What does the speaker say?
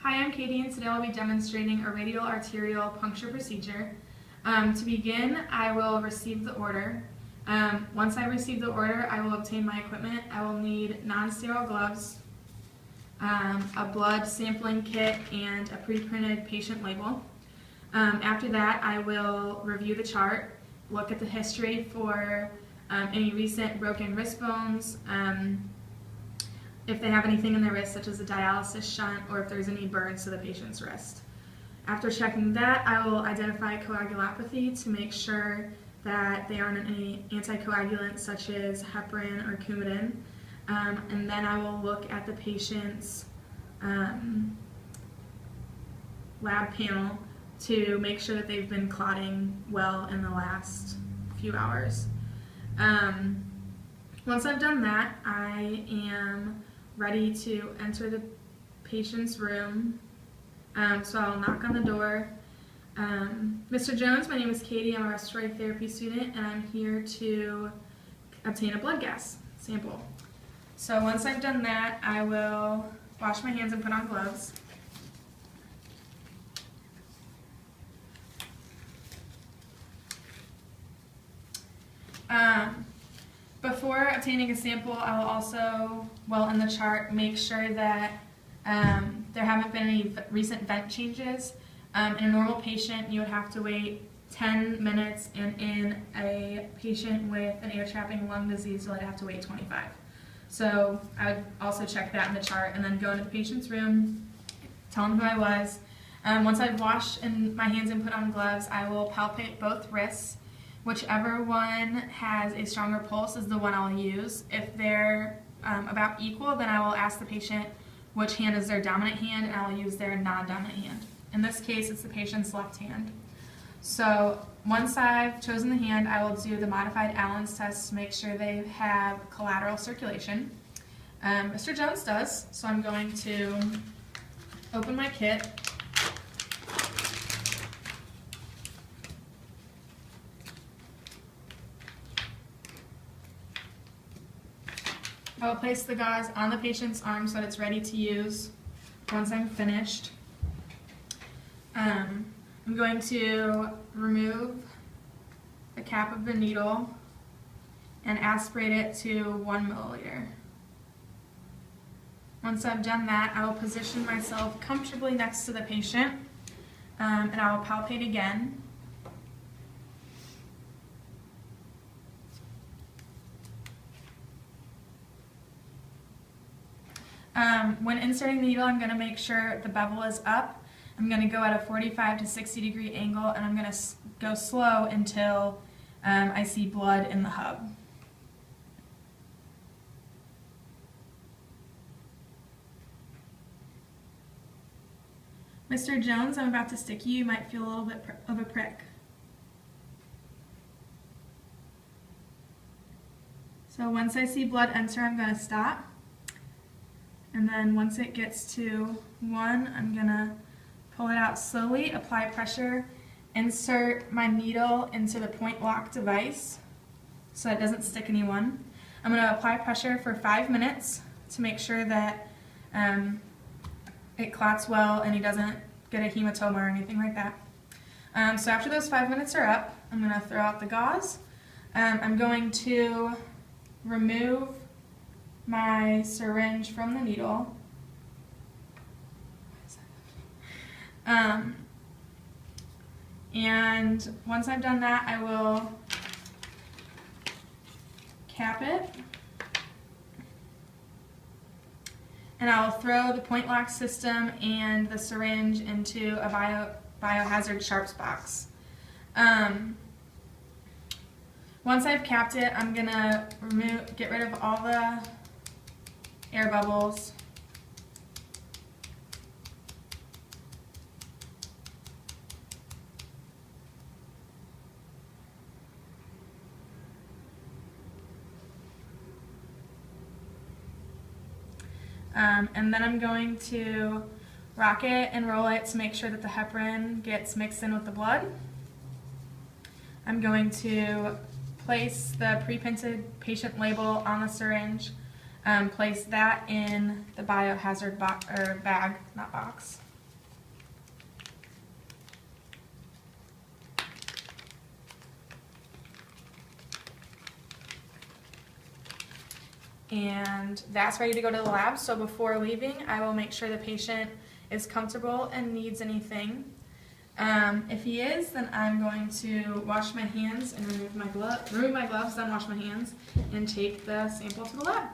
Hi, I'm Katie, and today I'll be demonstrating a radial arterial puncture procedure. To begin, I will receive the order. Once I receive the order, I will obtain my equipment. I will need non-sterile gloves, a blood sampling kit, and a pre-printed patient label. After that, I will review the chart, look at the history for any recent broken wrist bones, if they have anything in their wrist such as a dialysis shunt, or if there's any burns to the patient's wrist. After checking that, I will identify coagulopathy to make sure that they aren't on any anticoagulants such as heparin or Coumadin, and then I will look at the patient's lab panel to make sure that they've been clotting well in the last few hours. Once I've done that, I am ready to enter the patient's room. So I'll knock on the door. Mr. Jones, my name is Katie. I'm a respiratory therapy student, and I'm here to obtain a blood gas sample. So once I've done that, I will wash my hands and put on gloves. Before obtaining a sample, I will also, in the chart, make sure that there haven't been any recent vent changes. In a normal patient, you would have to wait 10 minutes, and in a patient with an air-trapping lung disease, you'll have to wait 25. So I would also check that in the chart, and then go into the patient's room, tell them who I was. Once I've washed my hands and put on gloves, I will palpate both wrists. Whichever one has a stronger pulse is the one I'll use. If they're about equal, then I will ask the patient which hand is their dominant hand, and I'll use their non-dominant hand. In this case, it's the patient's left hand. So once I've chosen the hand, I will do the modified Allen's test to make sure they have collateral circulation. Mr. Jones does, so I'm going to open my kit. I will place the gauze on the patient's arm so that it's ready to use once I'm finished. I'm going to remove the cap of the needle and aspirate it to 1 milliliter. Once I've done that, I will position myself comfortably next to the patient, and I will palpate again. When inserting the needle, I'm going to make sure the bevel is up. I'm going to go at a 45 to 60 degree angle, and I'm going to go slow until I see blood in the hub. Mr. Jones, I'm about to stick you. You might feel a little bit of a prick. So once I see blood enter, I'm going to stop. And then once it gets to 1, I'm going to pull it out slowly, apply pressure, insert my needle into the point lock device so it doesn't stick anyone. I'm going to apply pressure for 5 minutes to make sure that it clots well and he doesn't get a hematoma or anything like that. So after those 5 minutes are up, I'm going to throw out the gauze. I'm going to remove my syringe from the needle. And once I've done that, I will cap it, and I will throw the point lock system and the syringe into a biohazard sharps box. Once I've capped it, I'm going to get rid of all the air bubbles. And then I'm going to rock it and roll it to make sure that the heparin gets mixed in with the blood. I'm going to place the pre-printed patient label on the syringe, place that in the biohazard bag, not box. and that's ready to go to the lab. So before leaving, I will make sure the patient is comfortable and needs anything. If he is, then I'm going to wash my hands and remove my gloves, then wash my hands, and take the sample to the lab.